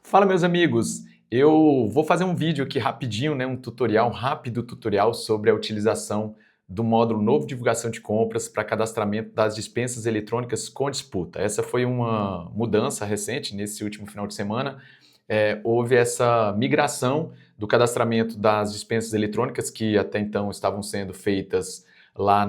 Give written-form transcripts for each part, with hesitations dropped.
Fala, meus amigos! Eu vou fazer um vídeo aqui rapidinho, né, um rápido tutorial sobre a utilização do módulo novo de divulgação de compras para cadastramento das dispensas eletrônicas com disputa. Essa foi uma mudança recente nesse último final de semana. Houve essa migração do cadastramento das dispensas eletrônicas que até então estavam sendo feitas lá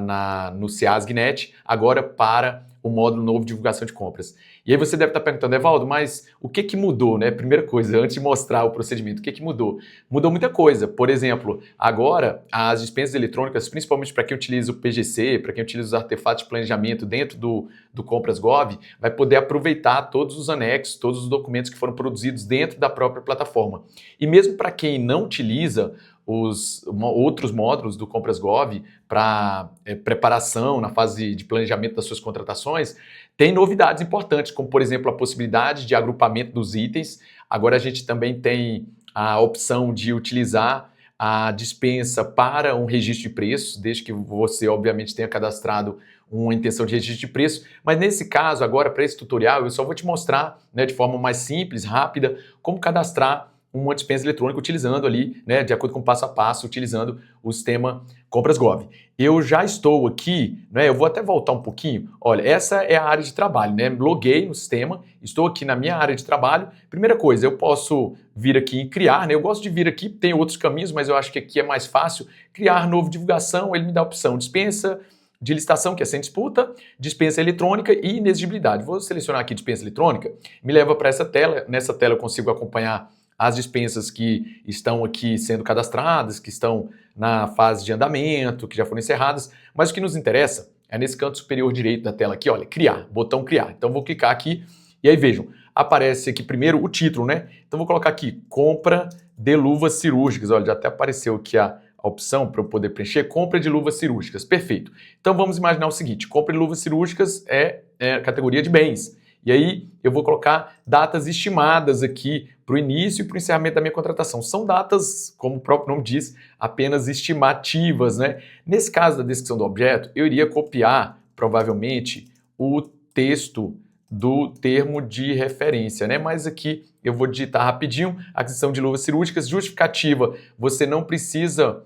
no SEASGNet, agora para o módulo novo de divulgação de compras. E aí você deve estar perguntando, Evaldo, mas o que mudou, né? Primeira coisa, antes de mostrar o procedimento, o que mudou? Mudou muita coisa. Por exemplo, agora as dispensas eletrônicas, principalmente para quem utiliza o PGC, para quem utiliza os artefatos de planejamento dentro do Compras Gov, vai poder aproveitar todos os anexos, todos os documentos que foram produzidos dentro da própria plataforma. E mesmo para quem não utiliza os outros módulos do Compras Gov para preparação na fase de planejamento das suas contratações, tem novidades importantes, como por exemplo a possibilidade de agrupamento dos itens. Agora a gente também tem a opção de utilizar a dispensa para um registro de preços, desde que você obviamente tenha cadastrado uma intenção de registro de preço, mas nesse caso agora para esse tutorial eu só vou te mostrar, né, de forma mais simples, rápida, como cadastrar uma dispensa eletrônica utilizando ali, né, de acordo com o passo a passo, utilizando o sistema Compras Gov. Eu já estou aqui, né, eu vou até voltar um pouquinho. Olha, essa é a área de trabalho, né? Loguei no sistema, estou aqui na minha área de trabalho. Primeira coisa, eu posso vir aqui em criar, né? Eu gosto de vir aqui, tem outros caminhos, mas eu acho que aqui é mais fácil. Criar novo divulgação, ele me dá a opção dispensa de licitação, que é sem disputa, dispensa eletrônica e inexigibilidade. Vou selecionar aqui dispensa eletrônica, me leva para essa tela. Nessa tela eu consigo acompanhar as dispensas que estão aqui sendo cadastradas, que estão na fase de andamento, que já foram encerradas, mas o que nos interessa é nesse canto superior direito da tela aqui, olha, criar, botão criar. Então vou clicar aqui e aí vejam, aparece aqui primeiro o título, né? Então vou colocar aqui, compra de luvas cirúrgicas, olha, já até apareceu aqui a opção para eu poder preencher, compra de luvas cirúrgicas, perfeito. Então vamos imaginar o seguinte, compra de luvas cirúrgicas é categoria de bens. E aí eu vou colocar datas estimadas aqui para o início e para o encerramento da minha contratação. São datas, como o próprio nome diz, apenas estimativas, né? Nesse caso da descrição do objeto, eu iria copiar, provavelmente, o texto do termo de referência, né? Mas aqui eu vou digitar rapidinho, aquisição de luvas cirúrgicas, justificativa, você não precisa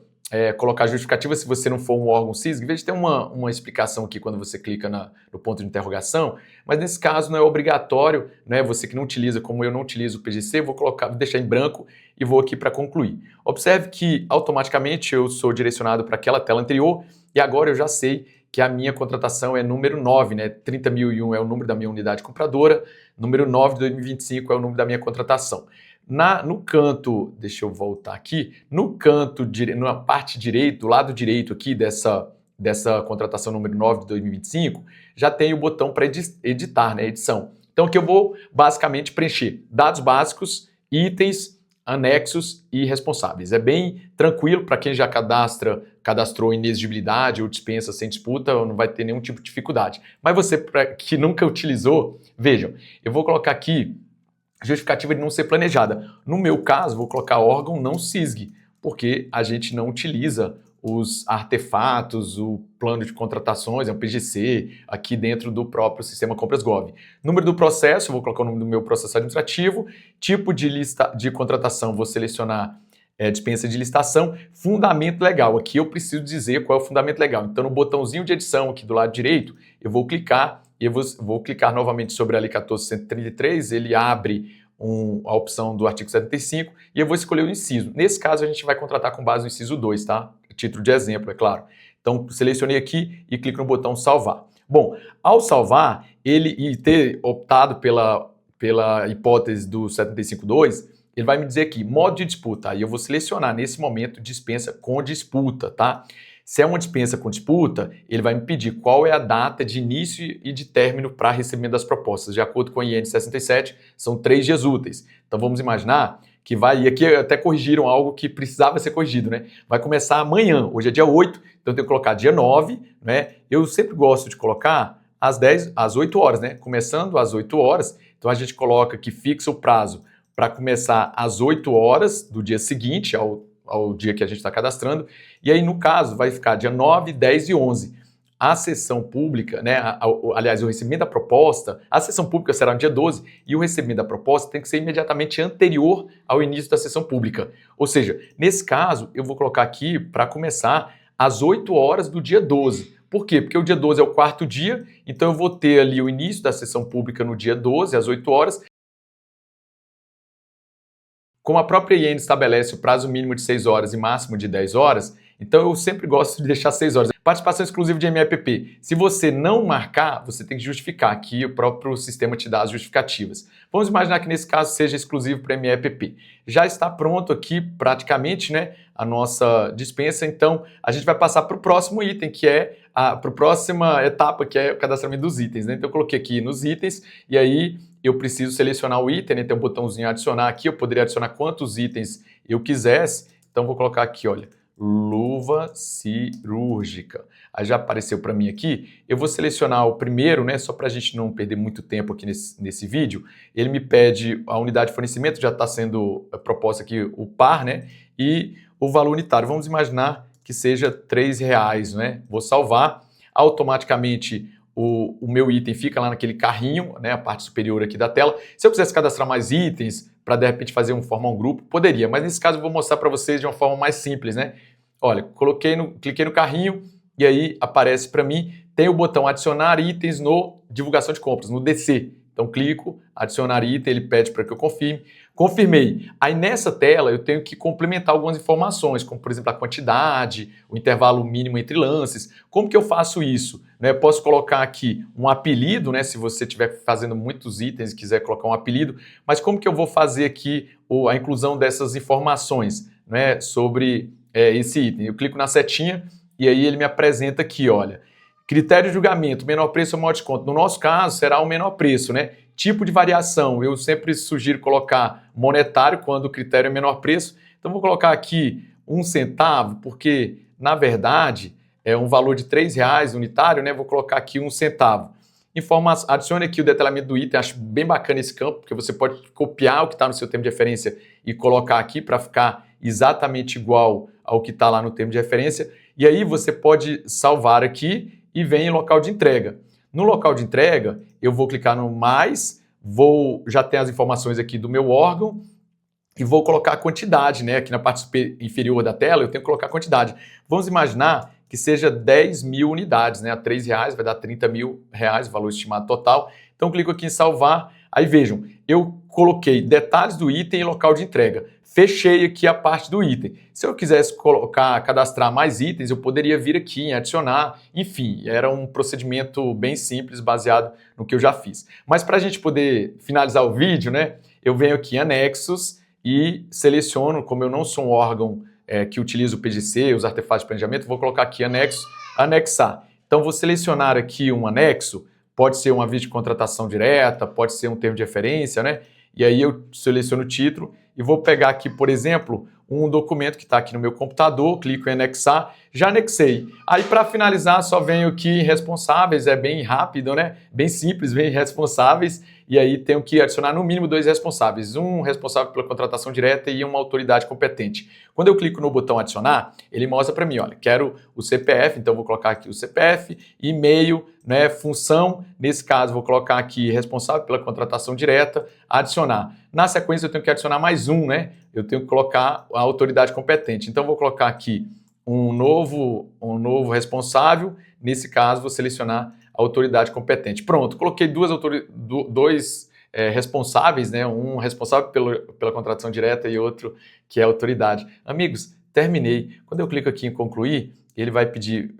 colocar justificativa se você não for um órgão CISG. Veja, tem uma explicação aqui quando você clica no ponto de interrogação, mas nesse caso não é obrigatório, né? Você que não utiliza, como eu não utilizo o PGC, vou deixar em branco e vou aqui para concluir. Observe que automaticamente eu sou direcionado para aquela tela anterior e agora eu já sei que a minha contratação é número 9, né? 30.001 é o número da minha unidade compradora, número 9 de 2025 é o número da minha contratação. No canto, deixa eu voltar aqui, no canto, na parte direita, do lado direito aqui dessa contratação número 9 de 2025, já tem o botão para editar, né, edição. Então aqui eu vou basicamente preencher dados básicos, itens, anexos e responsáveis. É bem tranquilo para quem já cadastrou inexigibilidade ou dispensa sem disputa, não vai ter nenhum tipo de dificuldade. Mas você que nunca utilizou, vejam, eu vou colocar aqui justificativa de não ser planejada. No meu caso, vou colocar órgão não CISG, porque a gente não utiliza os artefatos, o plano de contratações, é um PGC, aqui dentro do próprio sistema Compras Gov. Número do processo, vou colocar o nome do meu processo administrativo, tipo de contratação, vou selecionar dispensa de licitação, fundamento legal, aqui eu preciso dizer qual é o fundamento legal. Então no botãozinho de edição aqui do lado direito, eu vou clicar e eu vou clicar novamente sobre a Lei 14.133, ele abre a opção do artigo 75 e eu vou escolher o inciso. Nesse caso, a gente vai contratar com base no inciso 2, tá? Título de exemplo, é claro. Então, selecionei aqui e clico no botão salvar. Bom, ao salvar, e ter optado pela hipótese do 75.2, ele vai me dizer aqui, modo de disputa. Aí eu vou selecionar, nesse momento, dispensa com disputa, tá? Se é uma dispensa com disputa, ele vai me pedir qual é a data de início e de término para recebimento das propostas. De acordo com a IN 67, são 3 dias úteis. Então vamos imaginar que vai, e aqui até corrigiram algo que precisava ser corrigido, né? Vai começar amanhã, hoje é dia 8, então eu tenho que colocar dia 9, né? Eu sempre gosto de colocar às 8 horas, né? Começando às 8 horas, então a gente coloca que fixa o prazo para começar às 8 horas do dia seguinte, ao dia que a gente está cadastrando, e aí no caso vai ficar dia 9, 10 e 11. a sessão pública, né, aliás, o recebimento da proposta, a sessão pública será no dia 12 e o recebimento da proposta tem que ser imediatamente anterior ao início da sessão pública. Ou seja, nesse caso, eu vou colocar aqui para começar às 8 horas do dia 12. Por quê? Porque o dia 12 é o quarto dia, então eu vou ter ali o início da sessão pública no dia 12, às 8 horas. Como a própria IN estabelece o prazo mínimo de 6 horas e máximo de 10 horas, então eu sempre gosto de deixar 6 horas. Participação exclusiva de MEPP. Se você não marcar, você tem que justificar, aqui o próprio sistema te dá as justificativas. Vamos imaginar que nesse caso seja exclusivo para MEPP. Já está pronto aqui praticamente, né, a nossa dispensa, então a gente vai passar para o próximo item, que é para a próxima etapa, que é o cadastramento dos itens, né? Então eu coloquei aqui nos itens e aí eu preciso selecionar o item, né? Tem um botãozinho adicionar aqui, eu poderia adicionar quantos itens eu quisesse, então vou colocar aqui, olha, luva cirúrgica. Aí já apareceu para mim aqui, eu vou selecionar o primeiro, né, só para a gente não perder muito tempo aqui nesse vídeo. Ele me pede a unidade de fornecimento, já está sendo proposta aqui o par, né, e o valor unitário. Vamos imaginar que seja R$3, né? Vou salvar, automaticamente o meu item fica lá naquele carrinho, né, a parte superior aqui da tela. Se eu quisesse cadastrar mais itens, para de repente formar um grupo, poderia, mas nesse caso eu vou mostrar para vocês de uma forma mais simples, né? Olha, cliquei no carrinho e aí aparece para mim, tem o botão adicionar itens no divulgação de compras, no DC. Então clico, adicionar item, ele pede para que eu confirme. Confirmei. Aí nessa tela eu tenho que complementar algumas informações, como por exemplo a quantidade, o intervalo mínimo entre lances. Como que eu faço isso? Né, posso colocar aqui um apelido, né, se você estiver fazendo muitos itens e quiser colocar um apelido, mas como que eu vou fazer aqui a inclusão dessas informações, né, sobre esse item? Eu clico na setinha e aí ele me apresenta aqui, olha, critério de julgamento, menor preço ou maior desconto. No nosso caso, será o menor preço, né? Tipo de variação, eu sempre sugiro colocar monetário quando o critério é menor preço. Então, vou colocar aqui 1 centavo, porque, na verdade, é um valor de R$3 unitário, né? Vou colocar aqui 1 centavo. Adicione aqui o detalhamento do item, acho bem bacana esse campo, porque você pode copiar o que está no seu termo de referência e colocar aqui para ficar exatamente igual ao que está lá no termo de referência. E aí você pode salvar aqui e vem em local de entrega. No local de entrega, eu vou clicar no mais, já ter as informações aqui do meu órgão e vou colocar a quantidade, né? Aqui na parte inferior da tela eu tenho que colocar a quantidade. Vamos imaginar que seja 10.000 unidades, né? A R$3 vai dar R$30.000, o valor estimado total. Então clico aqui em salvar, aí vejam, eu coloquei detalhes do item e local de entrega. Fechei aqui a parte do item. Se eu quisesse cadastrar mais itens, eu poderia vir aqui em adicionar. Enfim, era um procedimento bem simples, baseado no que eu já fiz. Mas para a gente poder finalizar o vídeo, né, eu venho aqui em anexos e seleciono, como eu não sou um órgão que utiliza o PGC, os artefatos de planejamento, vou colocar aqui anexo, anexar. Então vou selecionar aqui um anexo, pode ser um aviso de contratação direta, pode ser um termo de referência, né? E aí eu seleciono o título e vou pegar aqui, por exemplo, um documento que está aqui no meu computador, clico em anexar, já anexei. Aí para finalizar só venho aqui em responsáveis, é bem rápido, né? Bem simples, vem em responsáveis e aí tenho que adicionar no mínimo 2 responsáveis, um responsável pela contratação direta e uma autoridade competente. Quando eu clico no botão adicionar, ele mostra para mim, olha, quero o CPF, então vou colocar aqui o CPF, e-mail, né, função, nesse caso vou colocar aqui responsável pela contratação direta, adicionar. Na sequência eu tenho que adicionar mais um, né? Eu tenho que colocar a autoridade competente. Então vou colocar aqui um novo responsável, nesse caso vou selecionar a autoridade competente. Pronto, coloquei dois responsáveis, né? Um responsável pela contratação direta e outro que é a autoridade. Amigos, terminei. Quando eu clico aqui em concluir, ele vai pedir,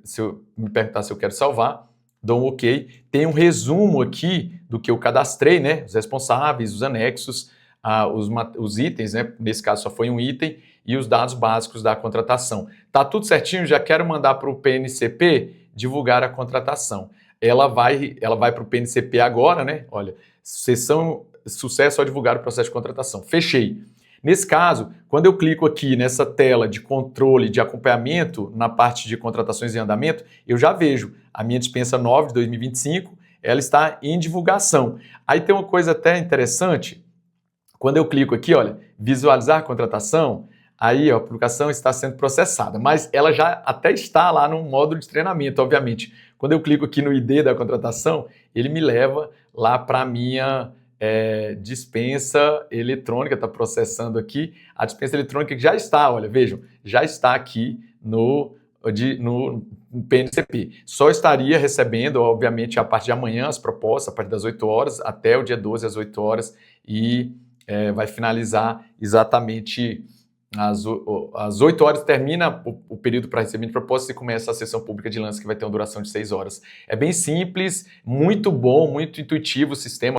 me perguntar se eu quero salvar, dou um OK. Tem um resumo aqui do que eu cadastrei, né? Os responsáveis, os anexos, os itens, né? Nesse caso só foi um item, e os dados básicos da contratação. Tá tudo certinho, já quero mandar para o PNCP divulgar a contratação. Ela vai para o PNCP agora, né? Olha, sucesso ao divulgar o processo de contratação. Fechei. Nesse caso, quando eu clico aqui nessa tela de controle de acompanhamento, na parte de contratações em andamento, eu já vejo a minha dispensa 9 de 2025, ela está em divulgação. Aí tem uma coisa até interessante, quando eu clico aqui, olha, visualizar a contratação, aí ó, a publicação está sendo processada, mas ela já até está lá no módulo de treinamento, obviamente. Quando eu clico aqui no ID da contratação, ele me leva lá para a minha dispensa eletrônica, está processando aqui, a dispensa eletrônica que já está, olha, vejam, já está aqui no PNCP. Só estaria recebendo, obviamente, a partir de amanhã as propostas, a partir das 8 horas, até o dia 12 às 8 horas, e vai finalizar exatamente às 8 horas, termina o período para recebimento de propostas e começa a sessão pública de lance, que vai ter uma duração de 6 horas. É bem simples, muito bom, muito intuitivo o sistema.